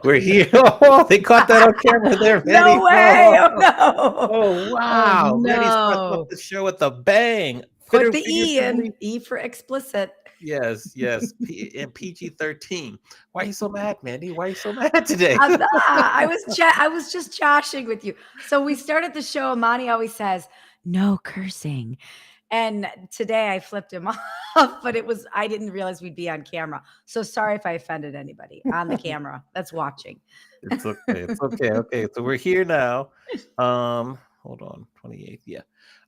We're here. Oh, they caught that on camera there, Manny. No way! Oh no! Oh wow! Oh, Manny starts no. off the show with a bang. Put the E in. E for explicit. Yes. And PG-13. Why are you so mad, Mandy? Why are you so mad today? I was just joshing with you. So we started the show. Amani always says no cursing, and today I flipped him off. But I didn't realize we'd be on camera. So sorry if I offended anybody on the camera that's watching. It's okay. It's okay. Okay. So we're here now. Hold on. 28th. Yeah.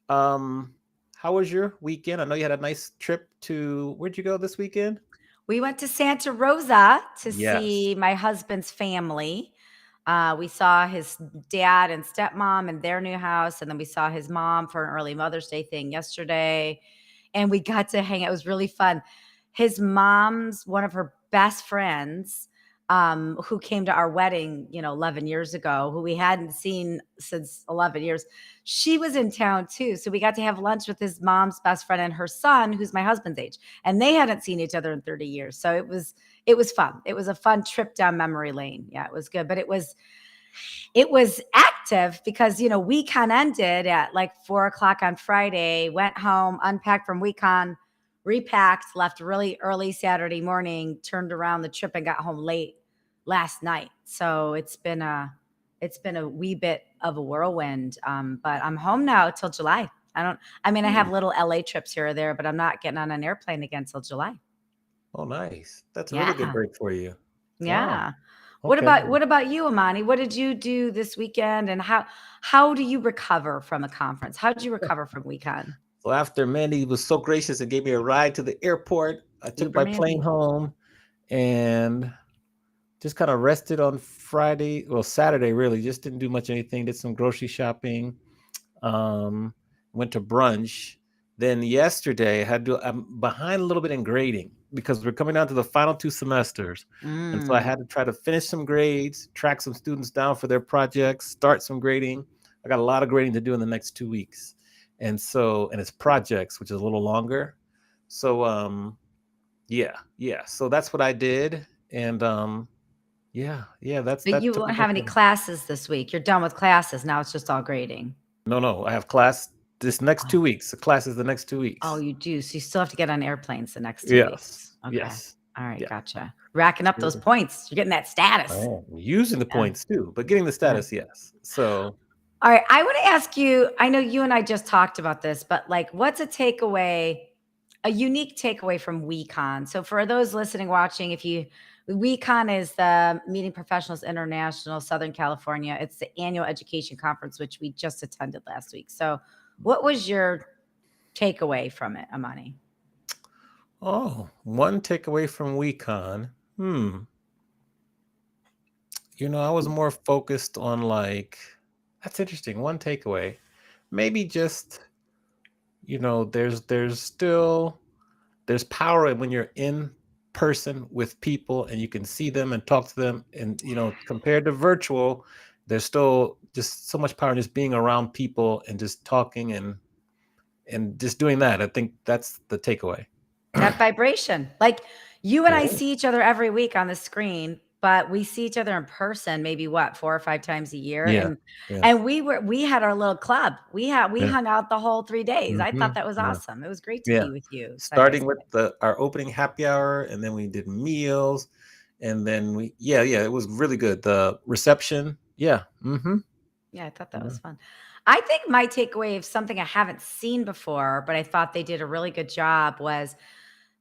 How was your weekend? I know you had a nice trip to, where'd you go this weekend? We went to Santa Rosa to Yes. see my husband's family. We saw his dad and stepmom in their new house, and then we saw his mom for an early Mother's Day thing yesterday, and we got to hang out. It was really fun. His mom's one of her best friends, who came to our wedding, 11 years ago, who we hadn't seen since 11 years. She was in town too. So we got to have lunch with his mom's best friend and her son, who's my husband's age. And they hadn't seen each other in 30 years. So it was fun. It was a fun trip down memory lane. Yeah, it was good. But it was active because, WeCon ended at like 4:00 on Friday, went home, unpacked from WeCon, repacked, left really early Saturday morning, turned around the trip and got home late last night. So it's been a wee bit of a whirlwind. But I'm home now till July. I have little LA trips here or there, but I'm not getting on an airplane again till July. Oh, nice. That's a really good break for you. Yeah. Wow. Okay. What about you, Amani? What did you do this weekend, and how do you recover from a conference? How did you recover from WeCon? So after Mandy was so gracious and gave me a ride to the airport, I took my plane home and just kind of rested on Saturday, really. Just didn't do much anything. Did some grocery shopping. Went to brunch. Then yesterday, I'm behind a little bit in grading because we're coming down to the final 2 semesters. And so I had to try to finish some grades, track some students down for their projects, start some grading. I got a lot of grading to do in the next 2 weeks. And it's projects, which is a little longer. So, yeah. So that's what I did. And, that's. But you won't have any classes this week. You're done with classes. Now it's just all grading. No. I have class this next 2 weeks. The class is the next 2 weeks. Oh, you do. So you still have to get on airplanes the next 2 weeks. Okay. Yes. All right. Yeah. Gotcha. Racking up those points. You're getting that status. Oh, using the points too, but getting the status, yes. So. All right. I want to ask you, I know you and I just talked about this, but what's a unique takeaway from WeCon? So for those listening, watching, WeCon is the Meeting Professionals International, Southern California. It's the annual education conference, which we just attended last week. So what was your takeaway from it, Amani? Oh, one takeaway from WeCon. I was more focused on that's interesting. One takeaway, maybe just there's power when you're in person with people and you can see them and talk to them. And compared to virtual, there's still just so much power in just being around people and just talking and just doing that. I think that's the takeaway. That vibration. Like you and I see each other every week on the screen, but we see each other in person maybe 4 or 5 times a year. Yeah. And we had our little club. We hung out the whole 3 days. I thought that was Yeah. awesome. It was great to Yeah. be with you side by Starting with side. our opening happy hour, and then we did meals, and then it was really good. The reception. Yeah. Yeah, I thought that Yeah. was fun. I think my takeaway of something I haven't seen before, but I thought they did a really good job was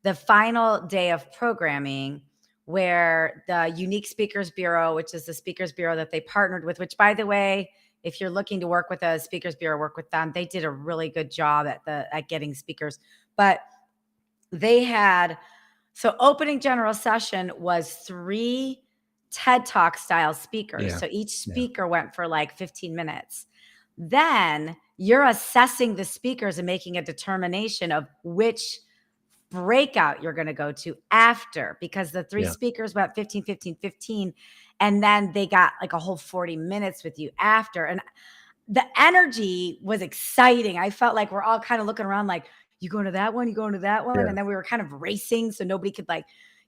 the final day of programming where the Unique Speakers Bureau, which is the speakers bureau that they partnered with, which by the way, if you're looking to work with a speakers bureau, work with them. They did a really good job at getting speakers. But they had opening general session was 3 TED Talk style speakers. Yeah. So each speaker went for like 15 minutes. Then you're assessing the speakers and making a determination of which breakout you're going to go to after, because the 3 speakers went 15, 15, 15. And then they got like a whole 40 minutes with you after. And the energy was exciting. I felt like we're all kind of looking around like, you going to that one, you going to that one. Yeah. And then we were kind of racing. So nobody could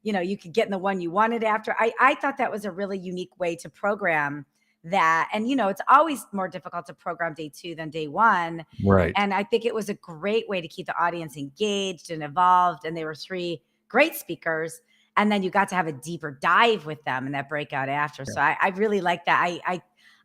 you could get in the one you wanted after. I thought that was a really unique way to program that. And, it's always more difficult to program day 2 than day 1. Right. And I think it was a great way to keep the audience engaged and involved. And they were 3 great speakers. And then you got to have a deeper dive with them in that breakout after. So I really like that.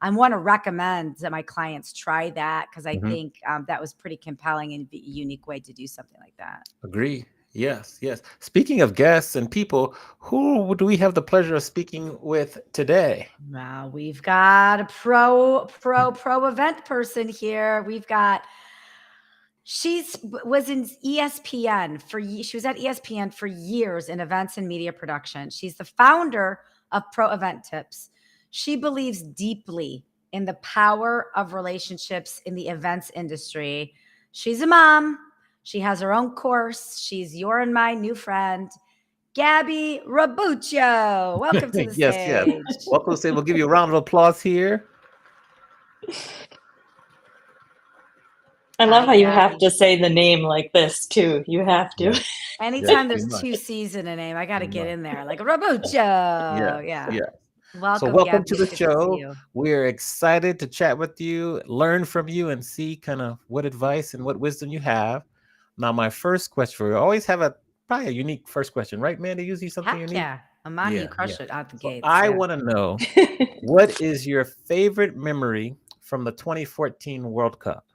I want to recommend that my clients try that, because I think that was pretty compelling and a unique way to do something like that. Agree. Yes. Speaking of guests and people, who do we have the pleasure of speaking with today? Wow, we've got a pro event person here. We've got she was at ESPN for years in events and media production. She's the founder of ProEventTips. She believes deeply in the power of relationships in the events industry. She's a mom. She has her own course. She's your and my new friend, Gabby Robuccio. Welcome to the stage. Welcome to the stage. We'll give you a round of applause here. I love how you have to say the name like this too. You have to. Yeah. Anytime there's 2 C's in a name, I got to get in there, like Robuccio. Yeah. Welcome to the show. We're excited to chat with you, learn from you, and see kind of what advice and what wisdom you have. Now, my first question, we always have probably a unique first question, right, Mandy? Usually something unique. Yeah, Amani, you crushed it out the gates. I want to know, what is your favorite memory from the 2014 World Cup?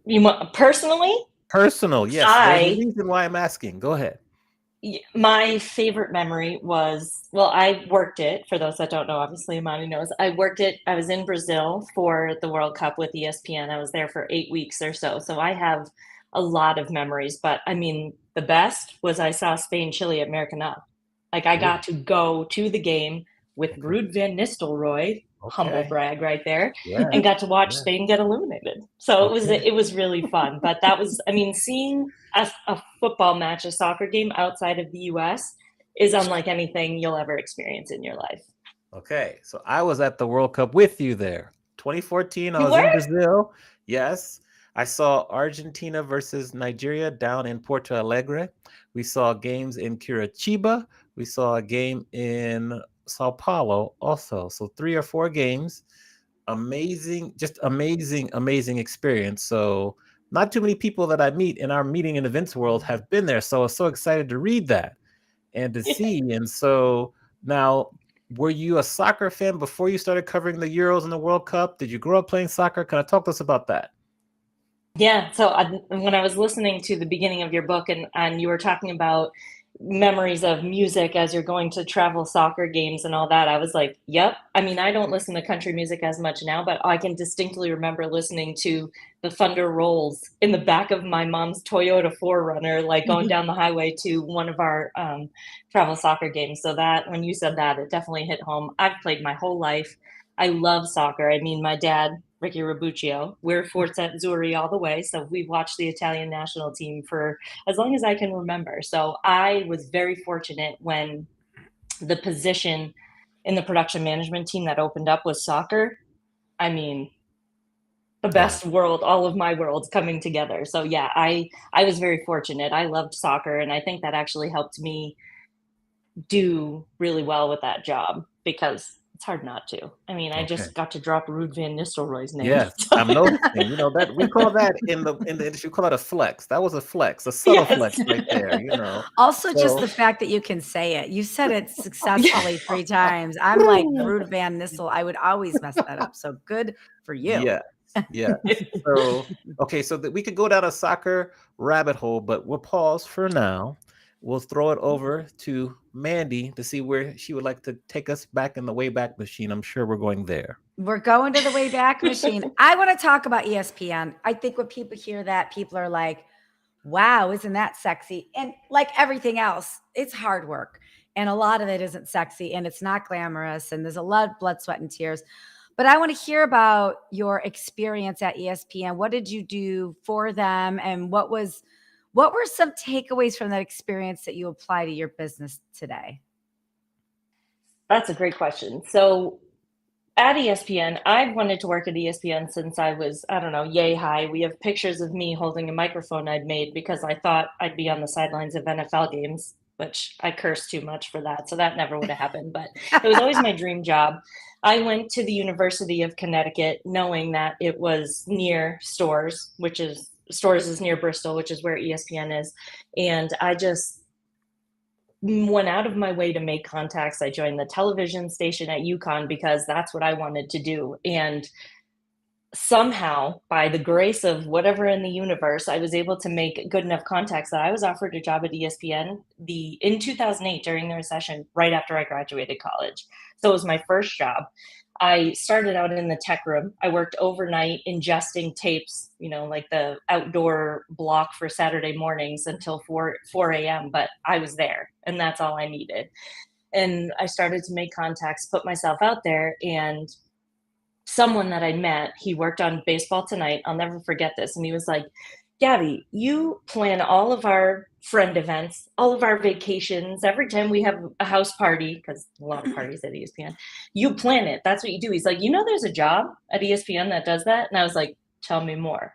You want personally? Personal, yes. There's a reason why I'm asking. Go ahead. My favorite memory was, I worked it. For those that don't know, obviously Amani knows. I worked it. I was in Brazil for the World Cup with ESPN. I was there for 8 weeks or so. So I have a lot of memories. But I mean, the best was I saw Spain-Chile at Maracanã. Like I got to go to the game with Ruud van Nistelrooy. Humble brag right there, and got to watch Spain get eliminated. So it was really fun. But that was, I mean, seeing a football match, a soccer game outside of the US is unlike anything you'll ever experience in your life. Okay, so I was at the World Cup with you there. 2014, I was in Brazil. Yes, I saw Argentina versus Nigeria down in Porto Alegre. We saw games in Curitiba. We saw a game in Sao Paulo also. So 3 or 4 games. Amazing experience. So not too many people that I meet in our meeting and events world have been there. So I was so excited to read that and to see. And so now, were you a soccer fan before you started covering the Euros and the World Cup? Did you grow up playing soccer? Can I talk to us about that? Yeah. So when I was listening to the beginning of your book and you were talking about memories of music as you're going to travel soccer games and all that, I was like, yep. I mean, I don't listen to country music as much now, but I can distinctly remember listening to the Thunder Rolls in the back of my mom's Toyota 4Runner, like going down the highway to one of our travel soccer games. So that, when you said that, it definitely hit home. I've played my whole life. I love soccer. I mean, my dad Ricky Robuccio. We're Forza Azzurri all the way. So we've watched the Italian national team for as long as I can remember. So I was very fortunate when the position in the production management team that opened up was soccer. I mean, the best world, all of my worlds coming together. So yeah, I was very fortunate. I loved soccer, and I think that actually helped me do really well with that job because it's hard not to. I mean, I Okay. just got to drop Ruud van Nistelrooy's name. Yes, I'm noticing. That we call that in the industry, we call that a flex. That was a flex, a subtle flex right there. Also, just the fact that you can say it. You said it successfully 3 times. I'm like Ruud van Nistel. I would always mess that up. So good for you. Yeah. Yeah. So okay, so that we could go down a soccer rabbit hole, but we'll pause for now. We'll throw it over to Mandy to see where she would like to take us back in the Wayback Machine. I'm sure we're going there. We're going to the Wayback Machine. I want to talk about ESPN. I think when people hear that, people are like, wow, isn't that sexy? And like everything else, it's hard work. And a lot of it isn't sexy and it's not glamorous. And there's a lot of blood, sweat, and tears. But I want to hear about your experience at ESPN. What did you do for them? And what were some takeaways from that experience that you apply to your business today? That's a great question. So at ESPN, I've wanted to work at ESPN since I was, I don't know, yay high. We have pictures of me holding a microphone I'd made because I thought I'd be on the sidelines of NFL games, which I cursed too much for that. So that never would have happened. But it was always my dream job. I went to the University of Connecticut knowing that it was near Stores, Stores is near Bristol, which is where ESPN is. And I just went out of my way to make contacts. I joined the television station at UConn because that's what I wanted to do. And somehow, by the grace of whatever in the universe, I was able to make good enough contacts that I was offered a job at ESPN in 2008 during the recession, right after I graduated college. So it was my first job. I started out in the tech room. I worked overnight ingesting tapes, like the outdoor block for Saturday mornings until 4 a.m. But I was there, and that's all I needed. And I started to make contacts, put myself out there, and someone that I met, he worked on Baseball Tonight. I'll never forget this. And he was like, Gabby, you plan all of our friend events, all of our vacations. Every time we have a house party, because a lot of parties at ESPN, you plan it. That's what you do. He's like, there's a job at ESPN that does that. And I was like, tell me more.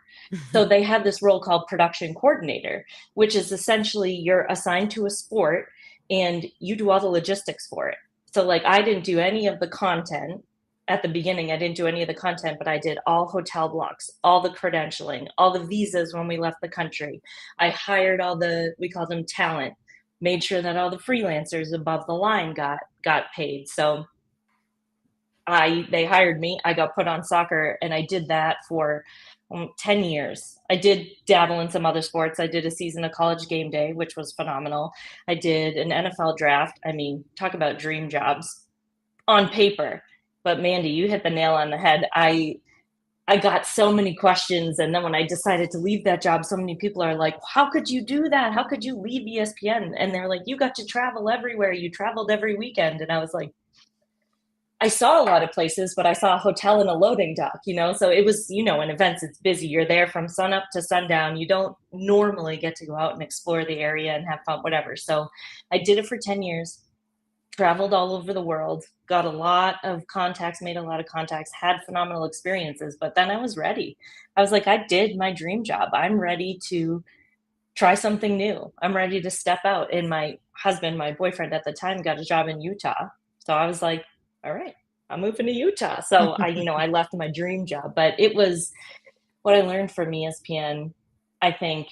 So they have this role called production coordinator, which is essentially you're assigned to a sport and you do all the logistics for it. So like I didn't do any of the content. At the beginning, I didn't do any of the content, but I did all hotel blocks, all the credentialing, all the visas when we left the country. I hired we call them talent, made sure that all the freelancers above the line got paid. So they hired me. I got put on soccer, and I did that for 10 years. I did dabble in some other sports. I did a season of College Game Day, which was phenomenal. I did an NFL draft. I mean, talk about dream jobs on paper. But Mandy, you hit the nail on the head. I got so many questions. And then when I decided to leave that job, so many people are like, how could you do that? How could you leave ESPN? And they're like, you got to travel everywhere. You traveled every weekend. And I was like, I saw a lot of places, but I saw a hotel and a loading dock, So it was, in events, it's busy. You're there from sun up to sundown. You don't normally get to go out and explore the area and have fun, whatever. So I did it for 10 years. Traveled all over the world, got a lot of contacts, made a lot of contacts, had phenomenal experiences, but then I was ready. I was like, I did my dream job. I'm ready to try something new. I'm ready to step out. And my husband, my boyfriend at the time, got a job in Utah. So I was like, all right, I'm moving to Utah. So I left my dream job, but it was what I learned from ESPN, I think,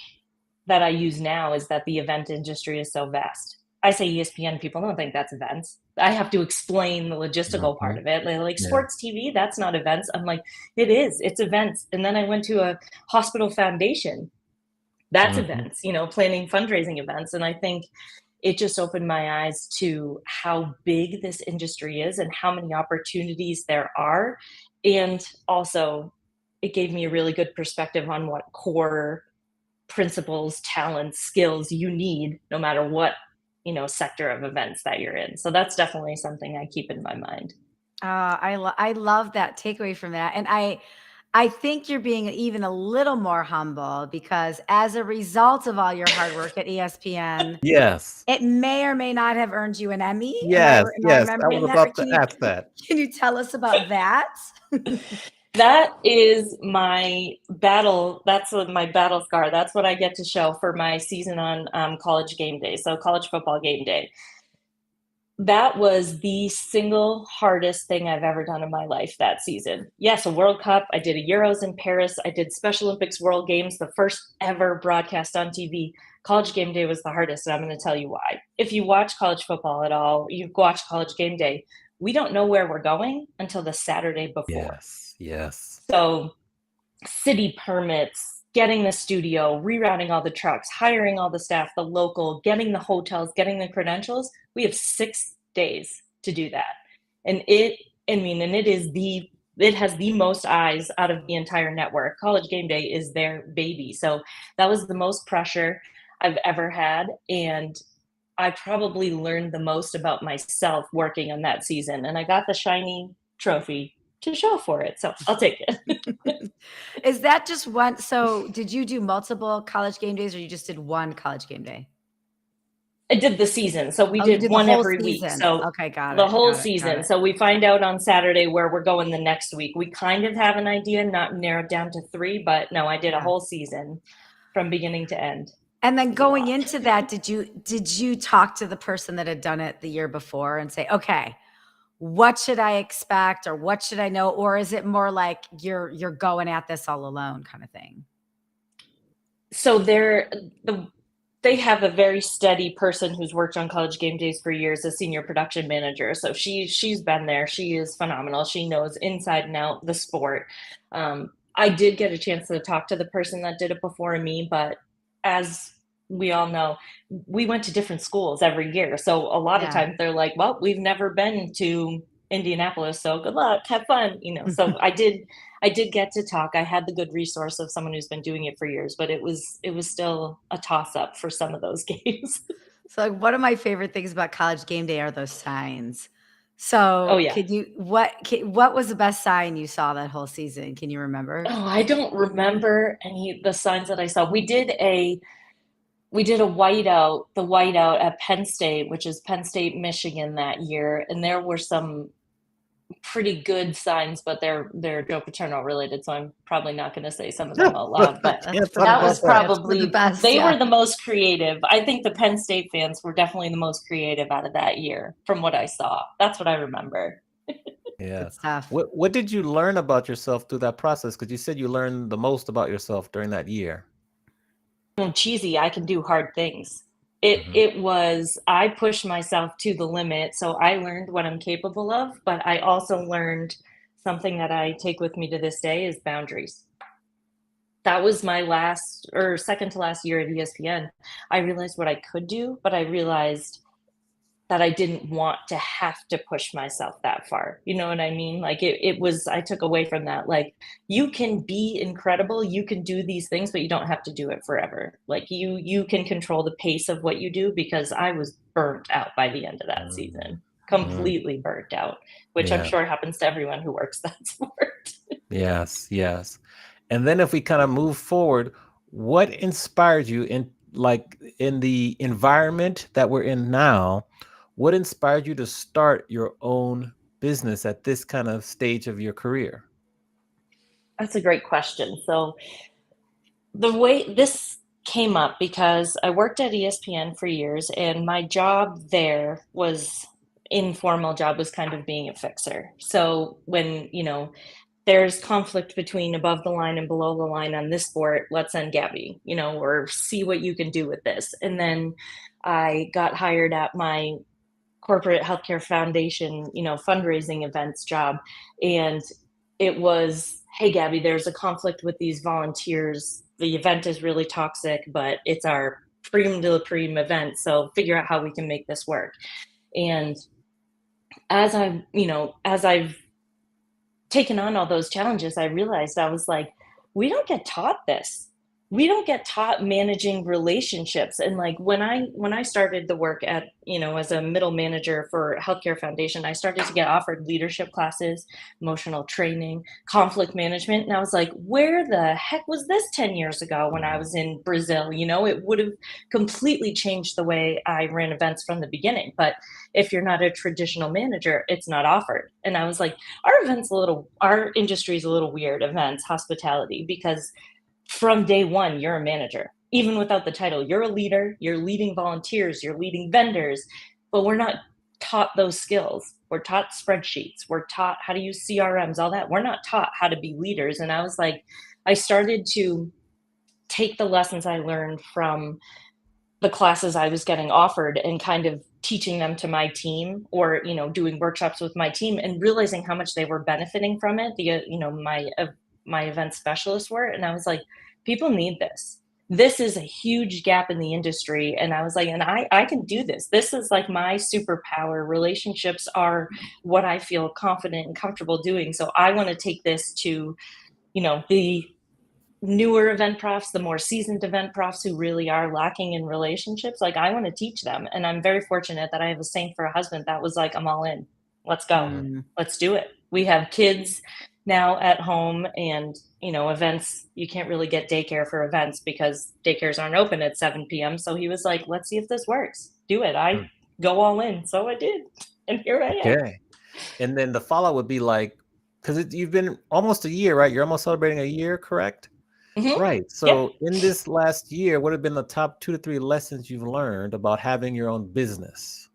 that I use now is that the event industry is so vast. I say ESPN, people don't think that's events. I have to explain the logistical part of it. Like sports TV, that's not events. I'm like, it is, it's events. And then I went to a hospital foundation. That's events, planning fundraising events. And I think it just opened my eyes to how big this industry is and how many opportunities there are. And also it gave me a really good perspective on what core principles, talents, skills you need, no matter what sector of events that you're in. So that's definitely something I keep in my mind. I love that takeaway from that. And I think you're being even a little more humble because as a result of all your hard work at ESPN, Yes. it may or may not have earned you an Emmy. Am I Yes. Yes. I remembering was that? Or about to ask that. can you tell us about that? That is my battle. That's my battle scar. That's what I get to show for my season on College Game Day. So college football game day. That was the single hardest thing I've ever done in my life that season. Yes, a World Cup. I did a Euros in Paris. I did Special Olympics World Games, the first ever broadcast on TV. College Game Day was the hardest, and I'm going to tell you why. If you watch college football at all, you watch College Game Day, we don't know where we're going until the Saturday before. Yes. Yes. So city permits, getting the studio, rerouting all the trucks, hiring all the staff, the local, getting the hotels, getting the credentials. We have 6 days to do that. And it has the most eyes out of the entire network. College Game Day is their baby. So that was the most pressure I've ever had. And I probably learned the most about myself working on that season. And I got the shiny trophy to show for it. So I'll take it. Is that just one? So did you do multiple College Game Days or you just did one College Game Day? I did the season. So we you did one every season. week. So okay, got the it. whole season. So we find out on Saturday where we're going the next week. We kind of have an idea, not narrowed down to 3, but no, I did a whole season from beginning to end. And then going into that, did you talk to the person that had done it the year before and say, okay, what should I expect or what should I know? Or is it more like you're going at this all alone kind of thing? So they have a very steady person who's worked on College Game Days for years, a senior production manager. So she's been there. She is phenomenal. She knows inside and out the sport. I did get a chance to talk to the person that did it before me, but as we all know, we went to different schools every year. So a lot of times they're like, well, we've never been to Indianapolis, so good luck, have fun, So I did get to talk. I had the good resource of someone who's been doing it for years, but it was still a toss up for some of those games. So one of my favorite things about College Game Day are those signs. So what was the best sign you saw that whole season? Can you remember? Oh, I don't remember the signs that I saw. We did a whiteout, the whiteout at Penn State, which is Penn State, Michigan that year. And there were some pretty good signs, but they're Joe Paterno related. So I'm probably not going to say some of them out loud, but that was probably the best. They were the most creative. I think the Penn State fans were definitely the most creative out of that year from what I saw. That's what I remember. Yeah. What did you learn about yourself through that process? Because you said you learned the most about yourself during that year. Cheesy, I can do hard things. It was, I pushed myself to the limit. So I learned what I'm capable of, but I also learned something that I take with me to this day is boundaries. That was my last or second to last year at ESPN. I realized what I could do, but I realized that I didn't want to have to push myself that far. You know what I mean? Like it was, I took away from that. Like you can be incredible, you can do these things, but you don't have to do it forever. Like you can control the pace of what you do, because I was burnt out by the end of that season, completely burnt out, which I'm sure happens to everyone who works that sport. Yes. Yes. And then if we kind of move forward, what inspired you in the environment that we're in now? What inspired you to start your own business at this kind of stage of your career? That's a great question. So the way this came up, because I worked at ESPN for years and my job there was informal job, was kind of being a fixer. So when, there's conflict between above the line and below the line on this sport, let's send Gabby, or see what you can do with this. And then I got hired at my corporate healthcare foundation, fundraising events job. And it was, hey, Gabby, there's a conflict with these volunteers. The event is really toxic, but it's our prime de la prime event. So figure out how we can make this work. And as I've taken on all those challenges, I realized I was like, we don't get taught this. we don't get taught managing relationships. And like when I started the work at, as a middle manager for Healthcare Foundation, I started to get offered leadership classes, emotional training, conflict management. And I was like, where the heck was this 10 years ago when I was in Brazil? It would have completely changed the way I ran events from the beginning. But if you're not a traditional manager, it's not offered. And I was like, our industry is a little weird, events, hospitality, because from day one, you're a manager. Even without the title, you're a leader, you're leading volunteers, you're leading vendors, but we're not taught those skills. We're taught spreadsheets, we're taught how to use CRMs, all that. We're not taught how to be leaders. And I was like, I started to take the lessons I learned from the classes I was getting offered and kind of teaching them to my team, or doing workshops with my team, and realizing how much they were benefiting from it. My event specialists were, and I was like, people need this. This is a huge gap in the industry. And I was like, and I can do this. This is like my superpower. Relationships are what I feel confident and comfortable doing. So I want to take this to, the newer event profs, the more seasoned event profs who really are lacking in relationships. Like, I want to teach them. And I'm very fortunate that I have a saint for a husband that was like, I'm all in. Let's go. Let's do it. We have kids now at home, and events, you can't really get daycare for events because daycares aren't open at 7 p.m. So he was like, let's see if this works. Do it. I go all in. So I did. And here I am. Okay. And then the follow-up would be like, because you've been almost a year, right? You're almost celebrating a year, correct? Mm-hmm. Right. So in this last year, what have been the top 2 to 3 lessons you've learned about having your own business?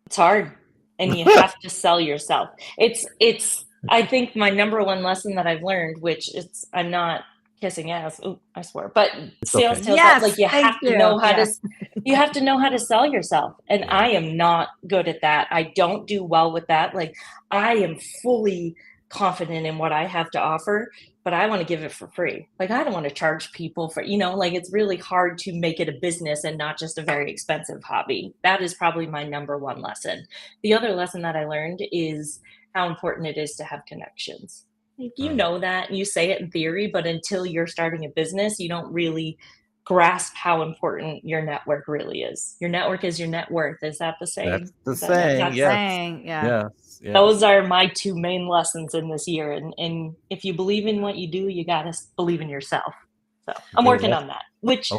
It's hard, and you have to sell yourself. It's I think my number one lesson that I've learned, which I'm not kissing ass. Oh, I swear, but sales, yes, like you have to know how to, you have to know how to sell yourself. And I am not good at that. I don't do well with that. Like, I am fully confident in what I have to offer, but I want to give it for free. Like, I don't want to charge people for, like, it's really hard to make it a business and not just a very expensive hobby. That is probably my number one lesson. The other lesson that I learned is how important it is to have connections. Like, you know that, you say it in theory, but until you're starting a business, you don't really grasp how important your network really is. Your network is your net worth. Is that the saying? That's the saying. Yes. Those are my 2 main lessons in this year. And if you believe in what you do, you got to believe in yourself. So I'm working on that, which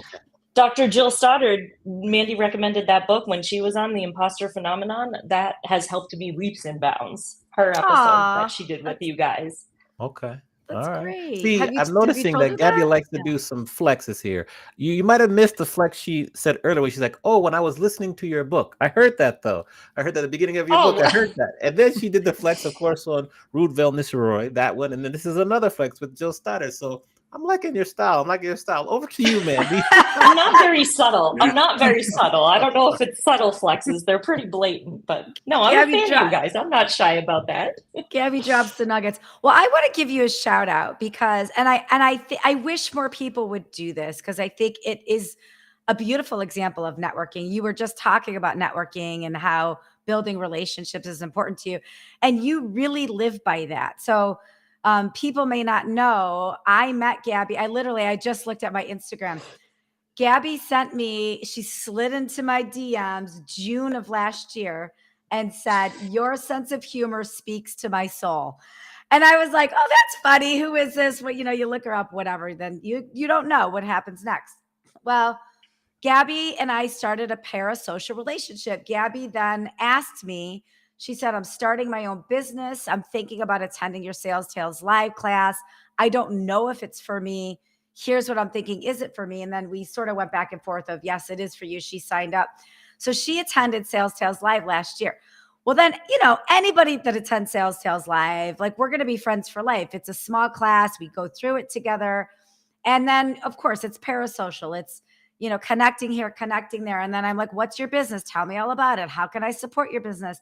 Dr. Jill Stoddard, Mandy recommended that book when she was on, The Imposter Phenomenon. That has helped me leaps and bounds. Her episode that she did with you guys. Okay. That's all right. great. See, I'm noticing that Gabby likes to do some flexes here. You might have missed the flex she said earlier when she's like, oh, when I was listening to your book. I heard that, though. I heard that at the beginning of your book. I heard that. And then she did the flex, of course, on Rudevel Nisseroy, that one. And then this is another flex with Jill Stoddard. So I'm liking your style. Over to you, Mandy. I'm not very subtle. I don't know if it's subtle flexes. They're pretty blatant, but no, I'm a fan of you guys. I'm not shy about that. Gabby drops the nuggets. Well, I want to give you a shout out because, I wish more people would do this, because I think it is a beautiful example of networking. You were just talking about networking and how building relationships is important to you, and you really live by that. So people may not know, I met Gabby. I just looked at my Instagram. Gabby she slid into my DMs June of last year and said, your sense of humor speaks to my soul. And I was like, oh, that's funny. Who is this? Well, you look her up, whatever. Then you don't know what happens next. Well, Gabby and I started a parasocial relationship. Gabby then asked me, she said, I'm starting my own business. I'm thinking about attending your Sales Tales Live class. I don't know if it's for me. Here's what I'm thinking. Is it for me? And then we sort of went back and forth of, yes, it is for you. She signed up. So she attended Sales Tales Live last year. Well, then, anybody that attends Sales Tales Live, like, we're going to be friends for life. It's a small class. We go through it together. And then, of course, it's parasocial. It's, connecting here, connecting there. And then I'm like, what's your business? Tell me all about it. How can I support your business?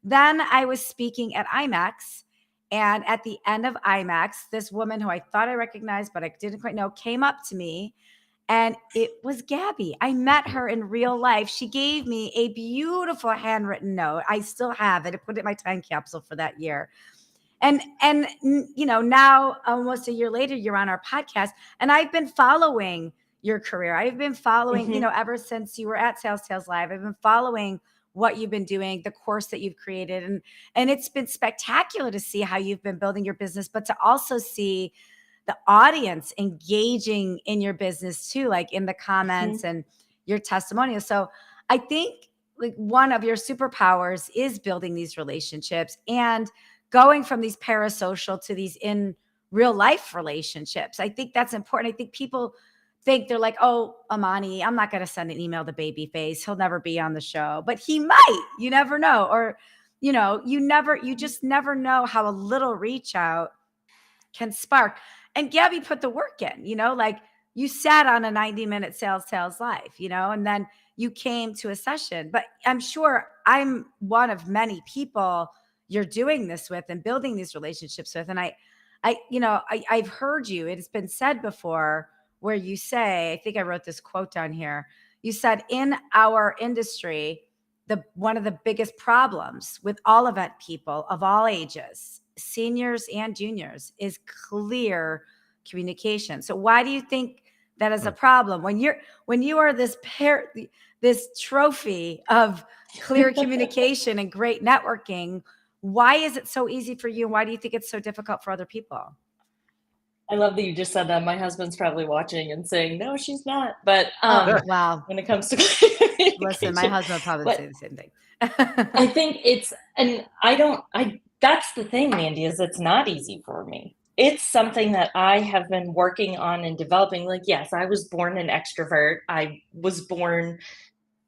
Then I was speaking at IMAX, and at the end of IMAX, this woman who I thought I recognized, but I didn't quite know, came up to me, and it was Gabby. I met her in real life. She gave me a beautiful handwritten note. I still have it. I put it in my time capsule for that year. And now almost a year later, you're on our podcast, and I've been following your career. I've been following, ever since you were at Sales Live, I've been following what you've been doing, the course that you've created. And it's been spectacular to see how you've been building your business, but to also see the audience engaging in your business too, like in the comments and your testimonials. So I think like one of your superpowers is building these relationships and going from these parasocial to these in real life relationships. I think that's important. I think people think they're like, oh, Amani, I'm not going to send an email to Babyface. He'll never be on the show, but he might. You never know. Or, you just never know how a little reach out can spark. And Gabby put the work in, like you sat on a 90-minute Sales Live, and then you came to a session. But I'm sure I'm one of many people you're doing this with and building these relationships with. And I've heard you, it has been said before, where you say, I think I wrote this quote down here. You said, in our industry, one of the biggest problems with all event people of all ages, seniors and juniors, is clear communication. So why do you think that is a problem when you are this trophy of clear communication and great networking? Why is it so easy for you, and why do you think it's so difficult for other people? I love that you just said that. My husband's probably watching and saying, no, she's not. But wow. When it comes to listen, my husband probably say the same thing. I think that's the thing, Mandy, is it's not easy for me. It's something that I have been working on and developing. Like, yes, I was born an extrovert. I was born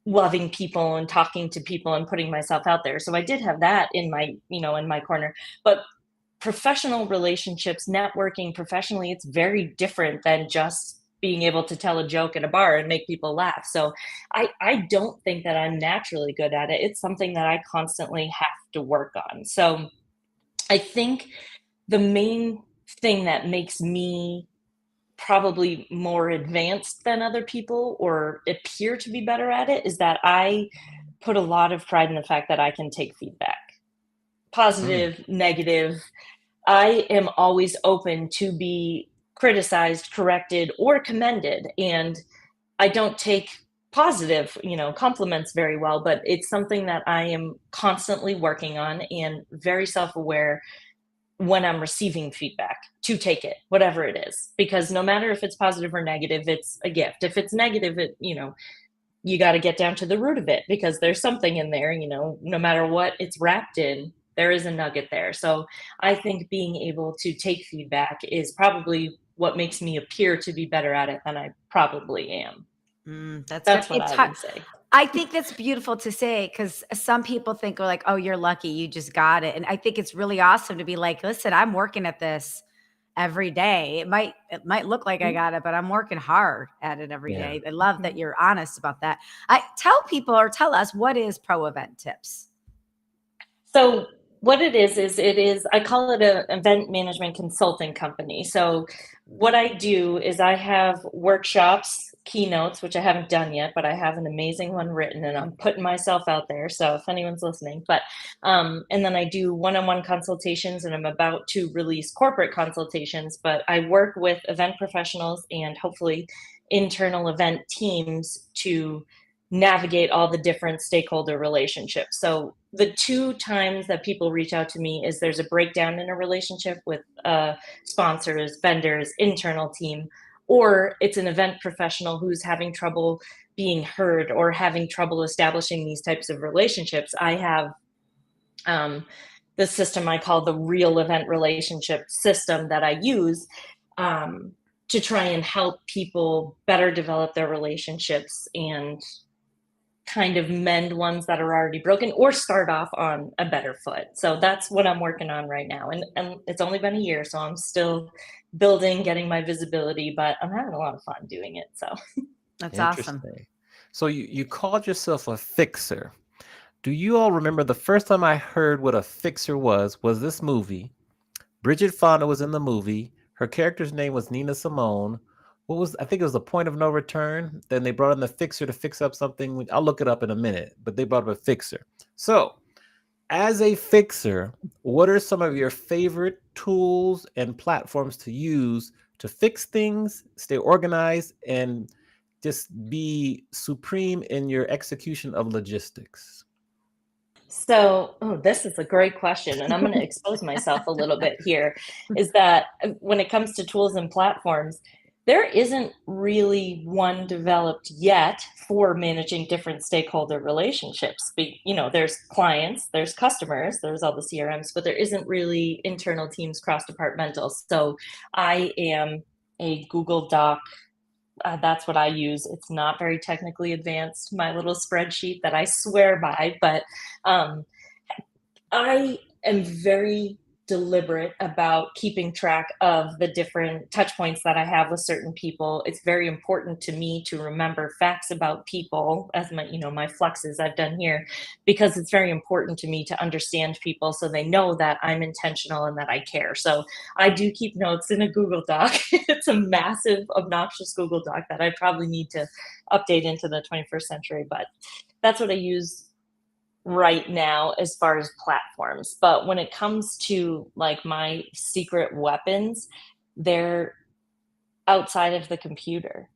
loving people and talking to people and putting myself out there. So I did have that in my corner. But professional relationships, networking professionally, it's very different than just being able to tell a joke at a bar and make people laugh. So I don't think that I'm naturally good at it. It's something that I constantly have to work on. So I think the main thing that makes me probably more advanced than other people or appear to be better at it is that I put a lot of pride in the fact that I can take feedback. Positive, negative. I am always open to be criticized, corrected, or commended. And I don't take positive, compliments very well, but it's something that I am constantly working on and very self-aware when I'm receiving feedback to take it, whatever it is, because no matter if it's positive or negative, it's a gift. If it's negative, you got to get down to the root of it because there's something in there, no matter what it's wrapped in, there is a nugget there. So I think being able to take feedback is probably what makes me appear to be better at it than I probably am. That's what I would say. I think that's beautiful to say, because some people think like, oh, you're lucky, you just got it. And I think it's really awesome to be like, listen, I'm working at this every day. It might look like I got it, but I'm working hard at it every day. I love that you're honest about that. Tell us, what is ProEventTips? So what it is, I call it an event management consulting company. So what I do is I have workshops, keynotes, which I haven't done yet, but I have an amazing one written and I'm putting myself out there. So if anyone's listening, and then I do one-on-one consultations, and I'm about to release corporate consultations, but I work with event professionals and hopefully internal event teams to navigate all the different stakeholder relationships. So the two times that people reach out to me is there's a breakdown in a relationship with sponsors, vendors, internal team, or it's an event professional who's having trouble being heard or having trouble establishing these types of relationships. I have the system I call the real event relationship system that I use to try and help people better develop their relationships and kind of mend ones that are already broken or start off on a better foot. So that's what I'm working on right now. And it's only been a year, so I'm still building, getting my visibility, but I'm having a lot of fun doing it. So that's awesome. So you called yourself a fixer. Do you all remember the first time I heard what a fixer was this movie? Bridget Fonda was in the movie. Her character's name was Nina Simone. I think it was The Point of No Return. Then they brought in the fixer to fix up something. I'll look it up in a minute, but they brought up a fixer. So As a fixer, what are some of your favorite tools and platforms to use to fix things, stay organized, and just be supreme in your execution of logistics? So, this is a great question, and I'm going to expose myself a little bit here. Is that when it comes to tools and platforms, there isn't really one developed yet for managing different stakeholder relationships. There's clients, there's customers, there's all the CRMs, but there isn't really internal teams cross departmental. So, I am a Google Doc. That's what I use. It's not very technically advanced, my little spreadsheet that I swear by, but um, I am very deliberate about keeping track of the different touch points that I have with certain people. It's very important to me to remember facts about people as my fluxes I've done here, because it's very important to me to understand people so they know that I'm intentional and that I care. So I do keep notes in a Google Doc. It's a massive, obnoxious Google Doc that I probably need to update into the 21st century, but that's what I use right now as far as platforms. But when it comes to like my secret weapons, they're outside of the computer.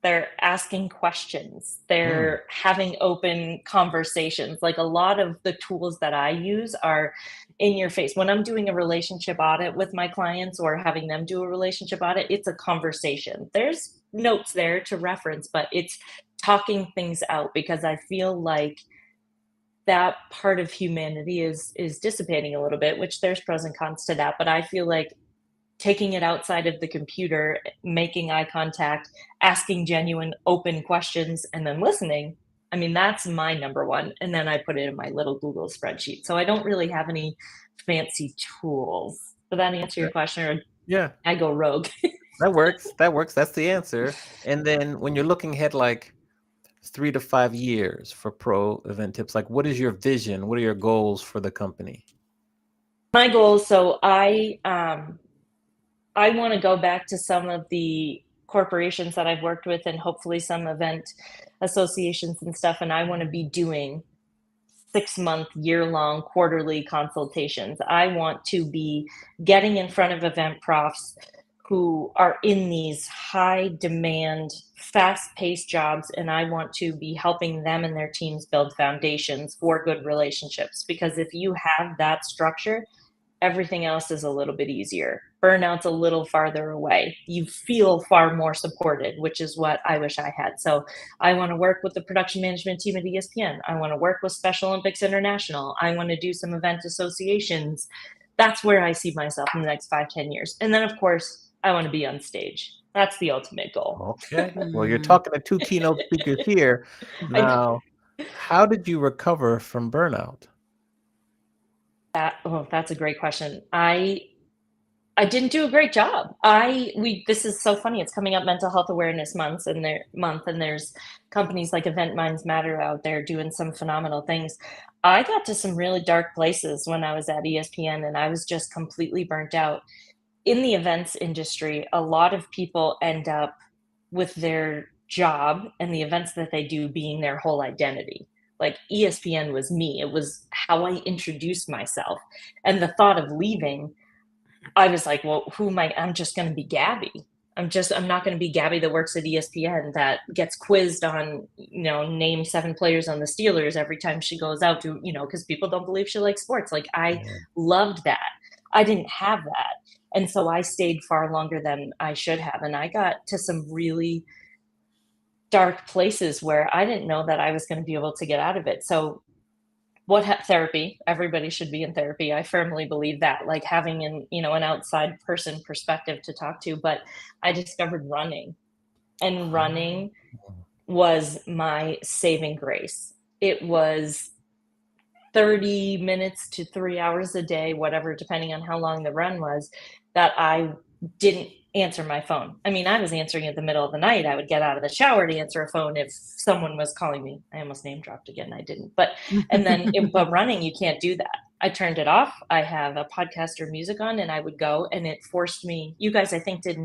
They're asking questions. Mm, They're having open conversations. Like a lot of the tools that I use are in your face. When I'm doing a relationship audit with my clients or having them do a relationship audit, it's a conversation. There's notes there to reference, but it's talking things out, because I feel like that part of humanity is dissipating a little bit, which there's pros and cons to that. But I feel like taking it outside of the computer, making eye contact, asking genuine open questions, and then listening, I mean, that's my number one. And then I put it in my little Google spreadsheet. So I don't really have any fancy tools. Did that answer your okay. question, or Yeah, I go rogue? that works. That works. That's the answer. And then when you're looking ahead, like 3 to 5 years for Pro Event Tips, like what is your vision? What are your goals for the company? My goals. So I want to go back to some of the corporations that I've worked with, and hopefully some event associations and stuff. And I want to be doing 6-month, year-long, quarterly consultations. I want to be getting in front of event profs who are in these high demand, fast paced jobs. And I want to be helping them and their teams build foundations for good relationships. Because if you have that structure, everything else is a little bit easier. Burnout's a little farther away. You feel far more supported, which is what I wish I had. So I want to work with the production management team at ESPN. I want to work with Special Olympics International. I want to do some event associations. That's where I see myself in the next 5-10 years. And then, of course, I want to be on stage. That's the ultimate goal. Okay. Well, you're Mm. talking to two keynote speakers here. I know Now, how did you recover from burnout? that. Oh, that's a great question. I didn't do a great job. This is so funny. It's coming up Mental Health Awareness Month, and there's companies like Event Minds Matter out there doing some phenomenal things. I got to some really dark places when I was at ESPN, and I was just completely burnt out. In the events industry, a lot of people end up with their job and the events that they do being their whole identity. Like ESPN was me. It was how I introduced myself. And the thought of leaving, I was like, well, who am I? I'm just going to be Gabby. I'm not going to be Gabby that works at ESPN that gets quizzed on, name 7 players on the Steelers every time she goes out to, because people don't believe she likes sports. Like I Yeah. loved that. I didn't have that. And so I stayed far longer than I should have. And I got to some really dark places where I didn't know that I was going to be able to get out of it. So therapy, everybody should be in therapy. I firmly believe that, like having an outside person perspective to talk to. But I discovered running, and running was my saving grace. It was 30 minutes to 3 hours a day, whatever, depending on how long the run was, that I didn't answer my phone. I mean, I was answering in the middle of the night. I would get out of the shower to answer a phone if someone was calling me. I almost name dropped again. I didn't. But running, you can't do that. I turned it off. I have a podcast or music on, and I would go, and it forced me. You guys, I think, did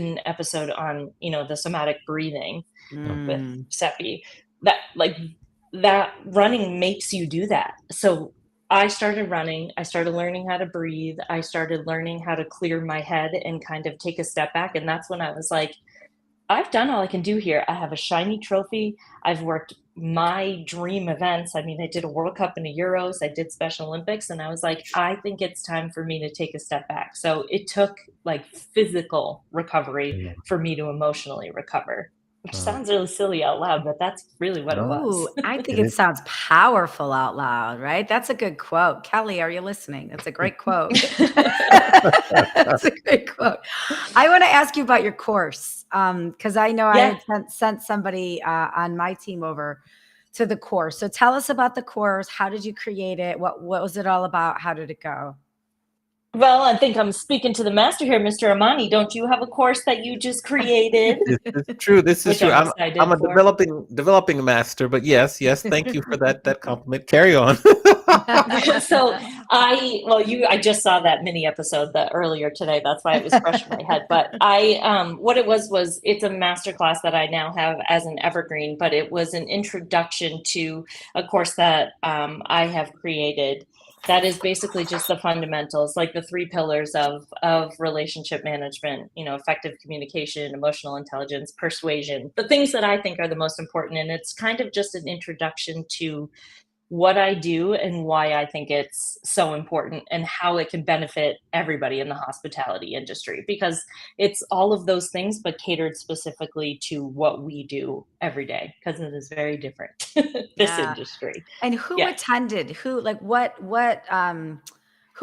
an episode on, the somatic breathing with Mm. Seppi. That running makes you do that. So I started running. I started learning how to breathe. I started learning how to clear my head and kind of take a step back. And that's when I was like, I've done all I can do here. I have a shiny trophy. I've worked my dream events. I mean, I did a World Cup and a Euros. I did Special Olympics. And I was like, I think it's time for me to take a step back. So it took like physical recovery Yeah. for me to emotionally recover, which sounds really silly out loud, but that's really what it was. I think it sounds powerful out loud, right? That's a good quote. Kelly, are you listening? That's a great quote. That's a great quote. I want to ask you about your course, because I know I had sent somebody on my team over to the course. So tell us about the course. How did you create it? What was it all about? How did it go? Well, I think I'm speaking to the master here, Mr. Amani. Don't you have a course that you just created? This is true. This is true. I'm a developing master, but yes. Thank you for that compliment. Carry on. So I just saw that mini episode earlier today. That's why it was fresh in my head. But what it was it's a masterclass that I now have as an evergreen, but it was an introduction to a course that I have created. That is basically just the fundamentals, like the 3 pillars of relationship management, effective communication, emotional intelligence, persuasion, the things that I think are the most important. And it's kind of just an introduction to what I do and why I think it's so important and how it can benefit everybody in the hospitality industry, because it's all of those things, but catered specifically to what we do every day, because it is very different, this industry. And who attended? Who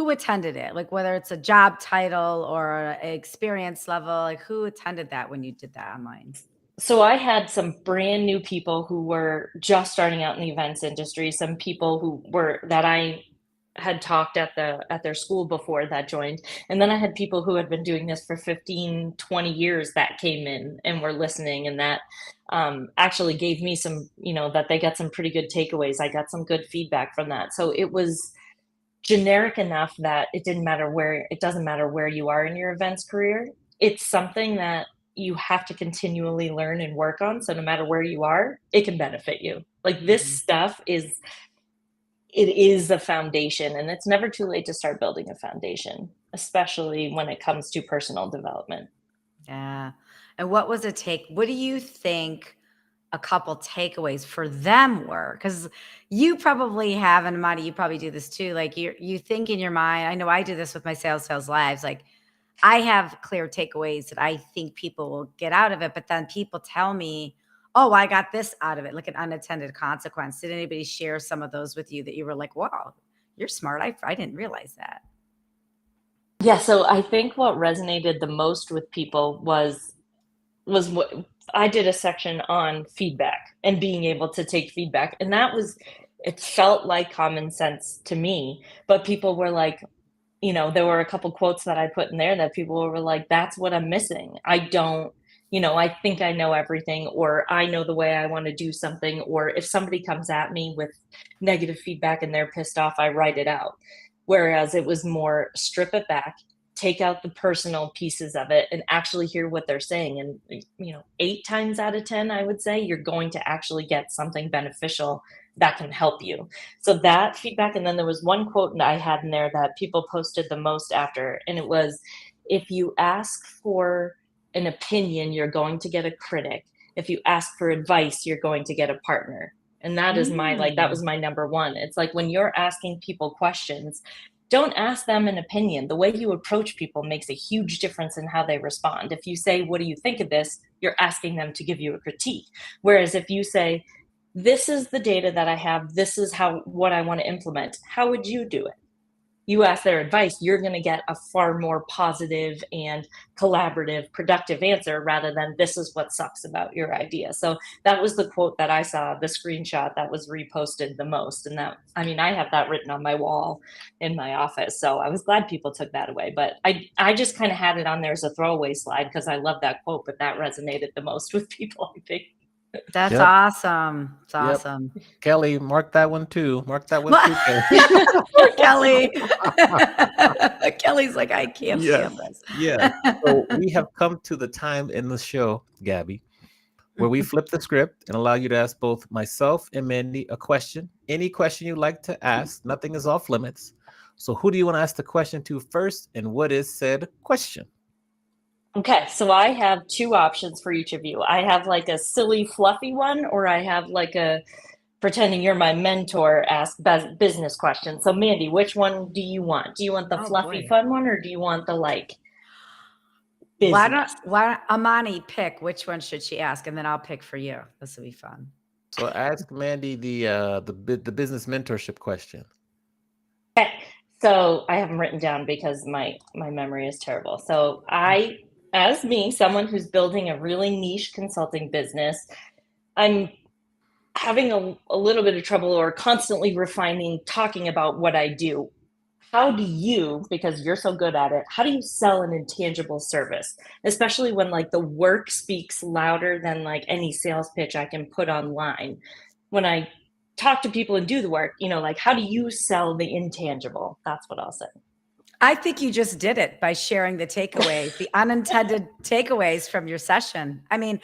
attended it? Like whether it's a job title or an experience level, like who attended that when you did that online? So I had some brand new people who were just starting out in the events industry, some people that I had talked at their school before that joined. And then I had people who had been doing this for 15, 20 years that came in and were listening, and that actually gave me some, that they got some pretty good takeaways. I got some good feedback from that. So it was generic enough that it doesn't matter where you are in your events career. It's something that you have to continually learn and work on. So no matter where you are, it can benefit you. Like this stuff is a foundation, and it's never too late to start building a foundation, especially when it comes to personal development. Yeah. And what do you think a couple takeaways for them were? Because you probably have, and Amani, you probably do this too. Like you think in your mind, I know I do this with my sales lives. Like I have clear takeaways that I think people will get out of it, but then people tell me, oh, I got this out of it, like an unintended consequence. Did anybody share some of those with you that you were like, wow, you're smart. I didn't realize that. Yeah. So I think what resonated the most with people was what I did a section on feedback and being able to take feedback. And it felt like common sense to me, but people were like, there were a couple quotes that I put in there that people were like, that's what I'm missing. I think I know everything, or I know the way I want to do something. Or if somebody comes at me with negative feedback and they're pissed off, I write it out. Whereas it was more strip it back, take out the personal pieces of it, and actually hear what they're saying. And, 8 times out of 10, I would say you're going to actually get something beneficial that can help you. So that feedback. And then there was one quote that I had in there that people posted the most after. And it was, if you ask for an opinion, you're going to get a critic. If you ask for advice, you're going to get a partner. And that is that was my number one. It's like when you're asking people questions, don't ask them an opinion. The way you approach people makes a huge difference in how they respond. If you say, what do you think of this? You're asking them to give you a critique. Whereas if you say, this is the data that I have, this is what I want to implement, how would you do it? You ask their advice, you're going to get a far more positive and collaborative, productive answer, rather than this is what sucks about your idea. So that was the quote that I saw, the screenshot that was reposted the most. And I have that written on my wall in my office. So I was glad people took that away. But I just kind of had it on there as a throwaway slide because I love that quote, but that resonated the most with people, I think. That's awesome. It's awesome. Kelly, mark that one too. Poor Kelly. Kelly's like, I can't stand this. Yeah. So we have come to the time in the show, Gabby, where we flip the script and allow you to ask both myself and Mandy a question. Any question you'd like to ask, nothing is off limits. So who do you want to ask the question to first, and what is said question? Okay, so I have two options for each of you. I have like a silly, fluffy one, or I have like a pretending you're my mentor, ask business question. So Mandy, which one do you want? Do you want the fluffy, fun one, or do you want the like business? Why don't Amani pick which one should she ask, and then I'll pick for you. This will be fun. So ask Mandy the business mentorship question. Okay, so I have them written down because my memory is terrible. So as me, someone who's building a really niche consulting business, I'm having a little bit of trouble or constantly refining, talking about what I do. How do you, because you're so good at it, how do you sell an intangible service? Especially when like the work speaks louder than like any sales pitch I can put online. When I talk to people and do the work, like how do you sell the intangible? That's what I'll say. I think you just did it by sharing the takeaways, the unintended takeaways from your session. I mean,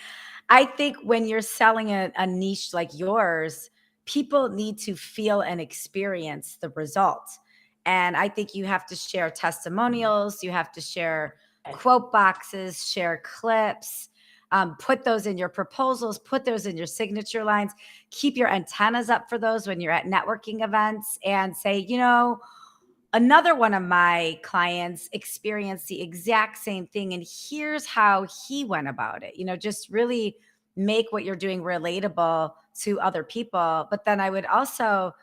I think when you're selling a niche like yours, people need to feel and experience the results. And I think you have to share testimonials, you have to share quote boxes, share clips, put those in your proposals, put those in your signature lines, keep your antennas up for those when you're at networking events, and say, another one of my clients experienced the exact same thing, and here's how he went about it. Just really make what you're doing relatable to other people. But then I would also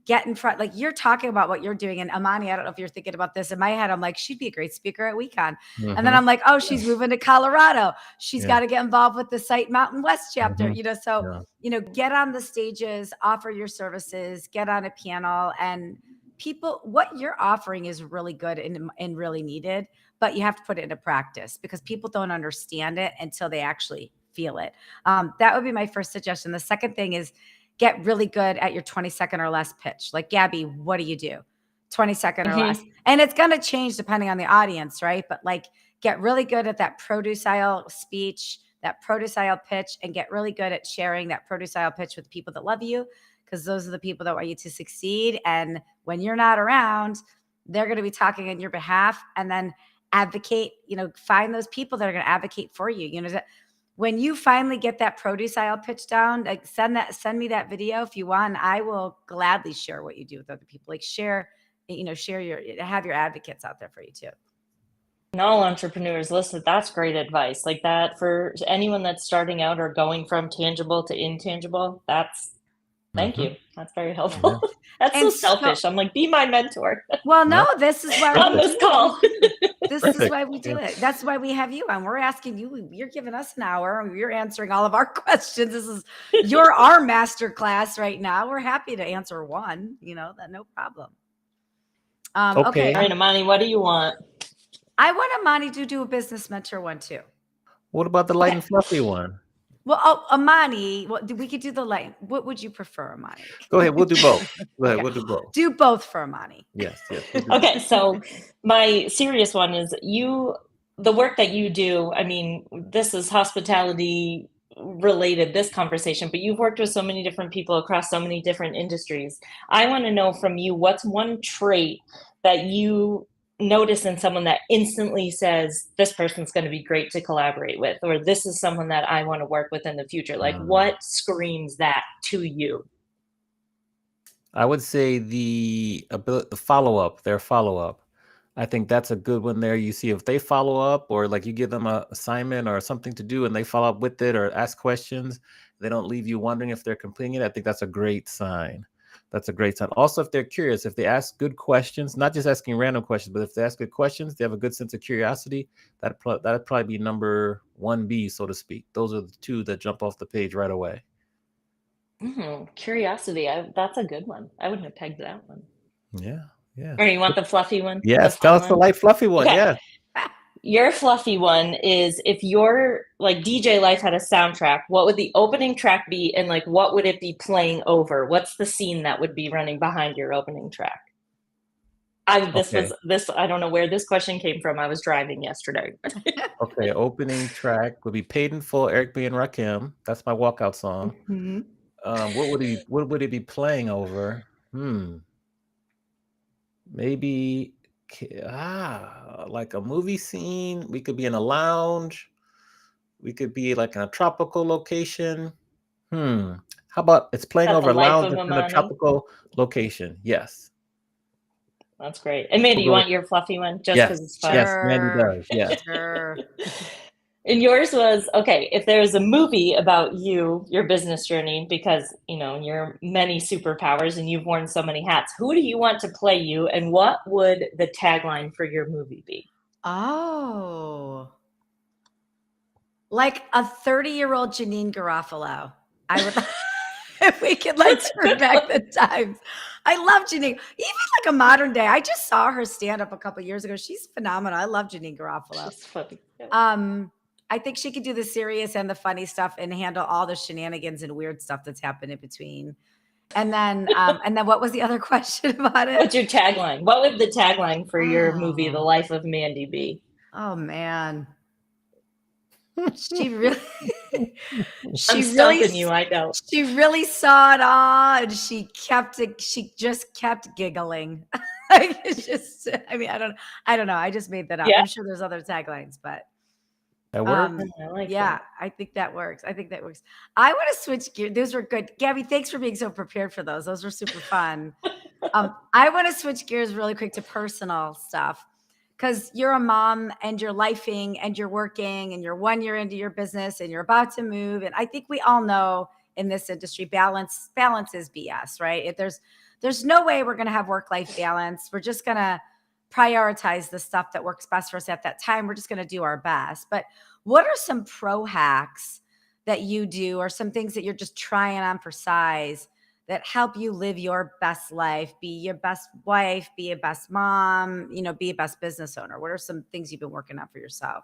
get in front, like you're talking about what you're doing. And Amani, I don't know if you're thinking about this. In my head, I'm like, she'd be a great speaker at WeCon. And then I'm like, oh, she's moving to Colorado. She's got to get involved with the Site Mountain West chapter, get on the stages, offer your services, get on a panel, and people, what you're offering is really good and really needed, but you have to put it into practice because people don't understand it until they actually feel it. That would be my first suggestion. The second thing is get really good at your 20-second or less pitch. Like, Gabby, what do you do? 20-second or less. And it's going to change depending on the audience, right? But like, get really good at that produce-style speech, that produce-style pitch, and get really good at sharing that produce-style pitch with people that love you, because those are the people that want you to succeed. And when you're not around, they're going to be talking on your behalf. And then advocate, find those people that are going to advocate for you. When you finally get that produce aisle pitch down, like send me that video if you want. I will gladly share what you do with other people. Like have your advocates out there for you too. And all entrepreneurs, listen, that's great advice. Like that for anyone that's starting out or going from tangible to intangible, thank you. That's very helpful. Yeah. That's so selfish. I'm like, be my mentor. Well, no, this is why on this call. This is why we do it. That's why we have you on. We're asking you, you're giving us an hour and you're answering all of our questions. You're our master class right now. We're happy to answer one, that no problem. Okay. All right, Amani, what do you want? I want Amani to do a business mentor one too. What about the light and fluffy one? Well, Amani, we could do the light. What would you prefer, Amani? Go ahead. We'll do both. We'll do both. Do both for Amani. Yes. Okay. So my serious one is the work that you do. I mean, this is hospitality related, this conversation, but you've worked with so many different people across so many different industries. I want to know from you, what's one trait that you notice in someone that instantly says this person's going to be great to collaborate with, or this is someone that I want to work with in the future? Like what screams that to you? I would say the follow-up, their follow-up. I think that's a good one there. You see if they follow up, or like you give them an assignment or something to do and they follow up with it or ask questions, they don't leave you wondering if they're completing it. I think that's a great sign. That's a great sign. Also, if they're curious, if they ask good questions, not just asking random questions, but if they ask good questions, they have a good sense of curiosity, that'd probably be number 1B, so to speak. Those are the two that jump off the page right away. Curiosity. That's a good one. I wouldn't have pegged that one. Yeah. Or you want the fluffy one? Yes, tell us the light fluffy one. Okay. Yeah. Your fluffy one is, if your like DJ life had a soundtrack, what would the opening track be, and like what would it be playing over? What's the scene that would be running behind your opening track? I don't know where this question came from. I was driving yesterday. Okay, opening track would be Paid in Full, Eric B. and Rakim. That's my walkout song. What would it be playing over? Maybe like a movie scene. We could be in a lounge. We could be like in a tropical location. How about it's playing over a lounge in a tropical location? Yes. That's great. And Mandy, you want your fluffy one just because it's fun? Yes, Mandy does. Yes. Sure. And yours was, okay, if there's a movie about you, your business journey, because, your many superpowers and you've worn so many hats, who do you want to play you and what would the tagline for your movie be? Oh, like a 30-year-old Janine Garofalo. I would, if we could turn back the times. I love Janine. Even like a modern day. I just saw her stand up a couple years ago. She's phenomenal. I love Janine Garofalo. She's funny. I think she could do the serious and the funny stuff and handle all the shenanigans and weird stuff that's happened in between. And then what was the other question about it? What's your tagline? What would the tagline for your movie, The Life of Mandy, be? Oh man. She really you, I know. She really saw it all and she just kept giggling. It's just, I don't know. I just made that up. Yeah. I'm sure there's other taglines, but that works. I think that works. I want to switch gears. Those were good. Gabby, thanks for being so prepared for those. Those were super fun. I want to switch gears really quick to personal stuff because you're a mom and you're lifing and you're working and you're 1 year into your business and you're about to move. And I think we all know in this industry, balance is BS, right? There's no way we're going to have work-life balance. We're just going to prioritize the stuff that works best for us at that time. We're just going to do our best. But what are some pro hacks that you do or some things that you're just trying on for size that help you live your best life, be your best wife, be a best mom, be a best business owner? What are some things you've been working on for yourself?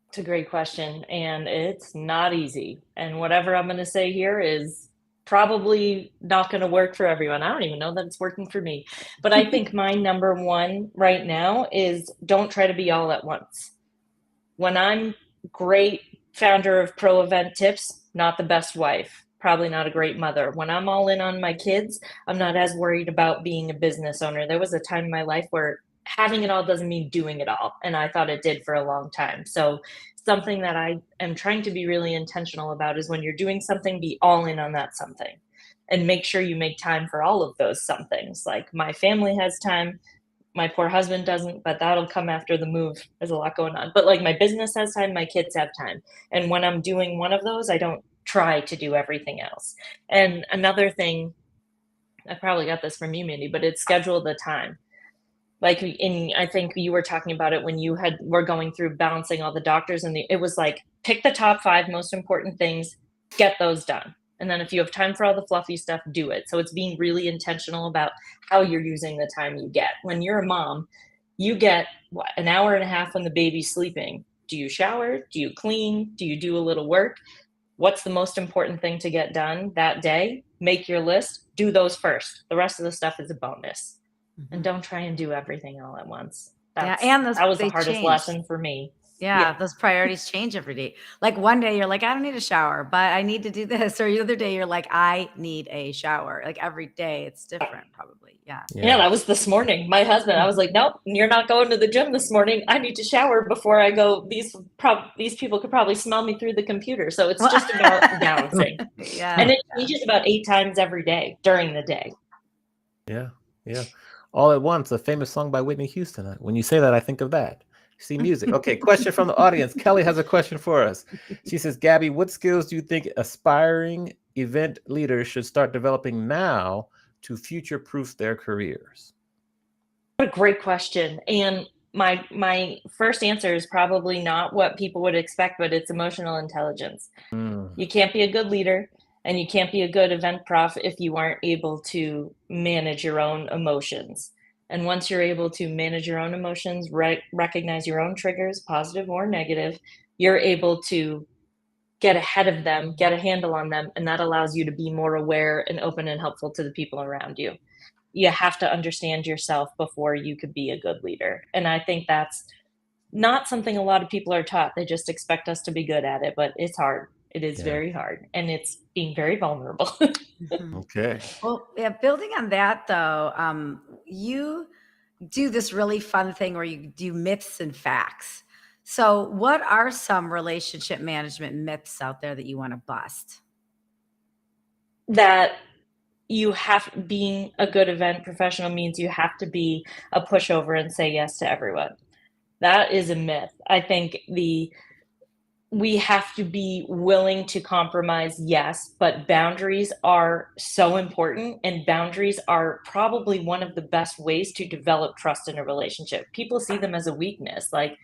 It's a great question. And it's not easy. And whatever I'm going to say here is probably not going to work for everyone. I don't even know that it's working for me. But I think my number one right now is don't try to be all at once. When I'm great founder of ProEventTips, not the best wife, probably not a great mother. When I'm all in on my kids, I'm not as worried about being a business owner. There was a time in my life where having it all doesn't mean doing it all. And I thought it did for a long time. So something that I am trying to be really intentional about is when you're doing something, be all in on that something and make sure you make time for all of those somethings. Like my family has time. My poor husband doesn't, but that'll come after the move. There's a lot going on. But like my business has time, my kids have time. And when I'm doing one of those, I don't try to do everything else. And another thing, I probably got this from you, Mandy, but it's schedule the time. Like I think you were talking about it when you were going through balancing all the doctors and it was like, pick the top 5 most important things, get those done. And then if you have time for all the fluffy stuff, do it. So it's being really intentional about how you're using the time you get. When you're a mom, you get an hour and a half when the baby's sleeping. Do you shower? Do you clean? Do you do a little work? What's the most important thing to get done that day? Make your list, do those first. The rest of the stuff is a bonus. Mm-hmm. And don't try and do everything all at once. That was the hardest lesson for me. Yeah, those priorities change every day. Like one day you're like, I don't need a shower, but I need to do this. Or the other day you're like, I need a shower. Like every day it's different probably. Yeah, that was this morning. My husband, I was like, nope, you're not going to the gym this morning. I need to shower before I go. These people could probably smell me through the computer. So it's just about balancing. Yeah. And it changes about 8 times every day during the day. Yeah. All at Once, a famous song by Whitney Houston. When you say that, I think of that. See music. Okay, question from the audience. Kelly has a question for us. She says, Gabby, what skills do you think aspiring event leaders should start developing now to future-proof their careers? What a great question. And my first answer is probably not what people would expect, but it's emotional intelligence. You can't be a good leader and you can't be a good event prof if you aren't able to manage your own emotions. And once you're able to manage your own emotions, recognize your own triggers, positive or negative, you're able to get ahead of them, get a handle on them, and that allows you to be more aware and open and helpful to the people around you. you have to understand yourself before you could be a good leader. And I think that's not something a lot of people are taught. They just expect us to be good at it, but it's hard. It is very hard, and it's being very vulnerable. Okay. Well, yeah, building on that though, you do this really fun thing where you do myths and facts. So what are some relationship management myths out there that you want to bust? That being a good event professional means you have to be a pushover and say yes to everyone. That is a myth. I think we have to be willing to compromise, yes, but boundaries are so important, and boundaries are probably one of the best ways to develop trust in a relationship. People see them as a weakness, like,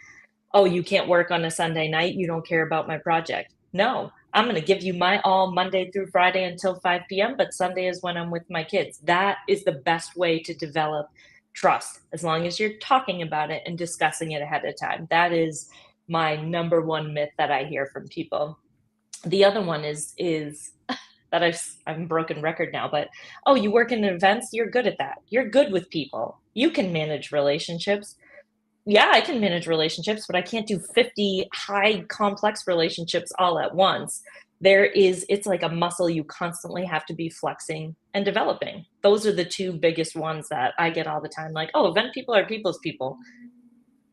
oh, you can't work on a Sunday night, you don't care about my project. No, I'm going to give you my all Monday through Friday until 5 p.m., but Sunday is when I'm with my kids. That is the best way to develop trust, as long as you're talking about it and discussing it ahead of time. That is my number one myth that I hear from people. The other one is that I'm a broken record now, but oh, you work in events, you're good at that. You're good with people. You can manage relationships. Yeah, I can manage relationships, but I can't do 50 high complex relationships all at once. It's like a muscle you constantly have to be flexing and developing. Those are the two biggest ones that I get all the time. Like, oh, event people are people's people.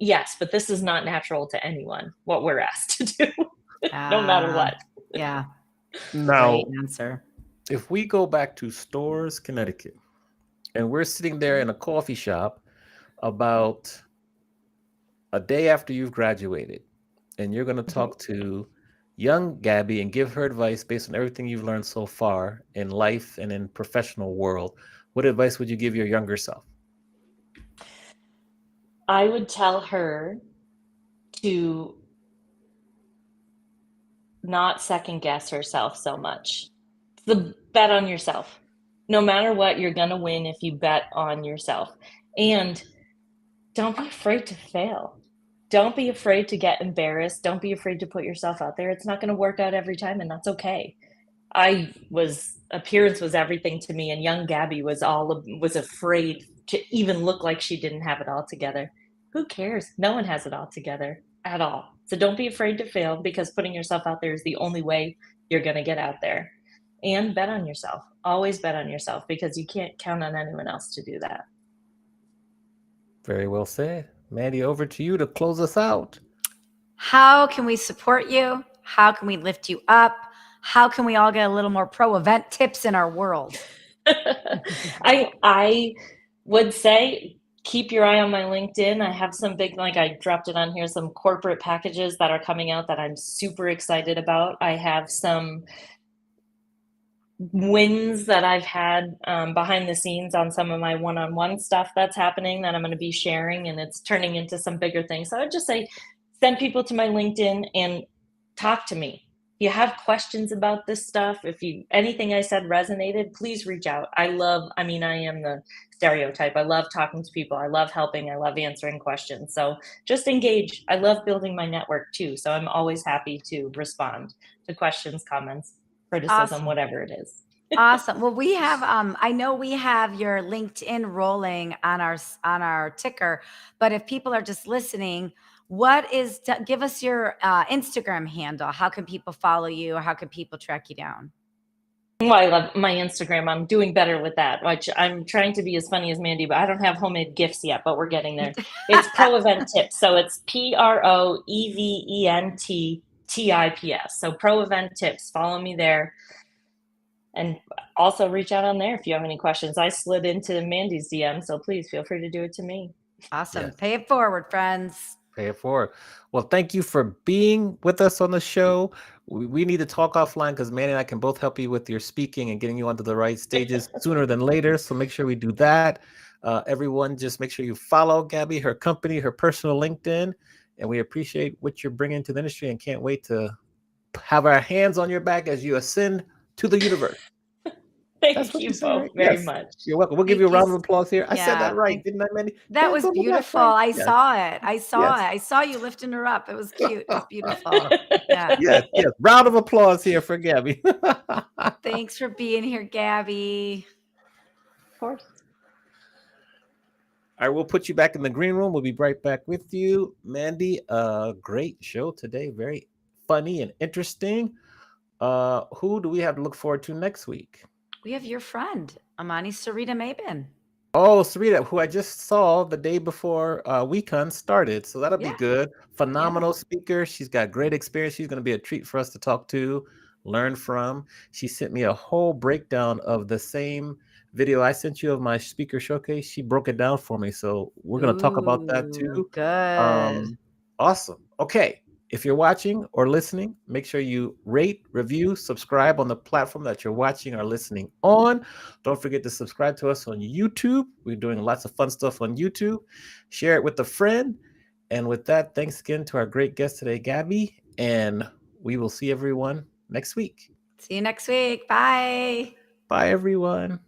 Yes, but this is not natural to anyone, what we're asked to do, no matter what. Yeah. Now, Great answer. if we go back to Stores, Connecticut, and we're sitting there in a coffee shop about a day after you've graduated, and you're going to talk to young Gabby and give her advice based on everything you've learned so far in life and in professional world, what advice would you give your younger self? I would tell her to not second guess herself so much. Bet on yourself. No matter what, you're going to win if you bet on yourself. And don't be afraid to fail. Don't be afraid to get embarrassed. Don't be afraid to put yourself out there. It's not going to work out every time, and that's okay. Appearance was everything to me, and young Gabby was afraid to even look like she didn't have it all together. Who cares? No one has it all together at all. So don't be afraid to fail, because putting yourself out there is the only way you're going to get out there. And bet on yourself. Always bet on yourself, because you can't count on anyone else to do that. Very well said. Mandy, over to you to close us out. How can we support you? How can we lift you up? How can we all get a little more pro event tips in our world? I would say keep your eye on my LinkedIn. I have some big, like I dropped it on here, some corporate packages that are coming out that I'm super excited about. I have some wins that I've had behind the scenes on some of my one-on-one stuff that's happening that I'm going to be sharing, and it's turning into some bigger things. So I'd just say send people to my LinkedIn and talk to me. If you have questions about this stuff, anything I said resonated, please reach out. I am the stereotype. I love talking to people. I love helping. I love answering questions. So just engage. I love building my network too. So I'm always happy to respond to questions, comments, criticism, Awesome. whatever it is. Awesome. Well, we have, I know we have your LinkedIn rolling on our ticker, but if people are just listening, give us your Instagram handle. How can people follow you? Or how can people track you down? Well, I love my Instagram. I'm doing better with that, which I'm trying to be as funny as Mandy, but I don't have homemade gifts yet, but we're getting there. It's ProEventTips. So it's ProEventTips. So ProEventTips. Follow me there. And also reach out on there if you have any questions. I slid into Mandy's DM, so please feel free to do it to me. Awesome. Yes. Pay it forward, friends. Pay it forward. Well, thank you for being with us on the show. We need to talk offline, because Mandy and I can both help you with your speaking and getting you onto the right stages sooner than later. So make sure we do that. Everyone, just make sure you follow Gabby, her company, her personal LinkedIn. And we appreciate what you're bringing to the industry and can't wait to have our hands on your back as you ascend to the universe. Thank you both very much. You're welcome. We'll give you a round of applause here. I said that right, didn't I, Mandy? That was beautiful. I saw it. I saw you lifting her up. It was cute. It was beautiful. Yes. Round of applause here for Gabby. Thanks for being here, Gabby. Of course. I will put you back in the green room. We'll be right back with you. Mandy, great show today. Very funny and interesting. Who do we have to look forward to next week? We have your friend, Amani Sarita Mabin. Oh, Sarita, who I just saw the day before Weekend started. So that'll be good. Phenomenal speaker. She's got great experience. She's going to be a treat for us to talk to, learn from. She sent me a whole breakdown of the same video I sent you of my speaker showcase. She broke it down for me. So we're going to talk about that too. Good. Awesome. Okay. If you're watching or listening, make sure you rate, review, subscribe on the platform that you're watching or listening on. Don't forget to subscribe to us on YouTube. We're doing lots of fun stuff on YouTube. Share it with a friend. And with that, thanks again to our great guest today, Gabby. And we will see everyone next week. See you next week. Bye. Bye, everyone.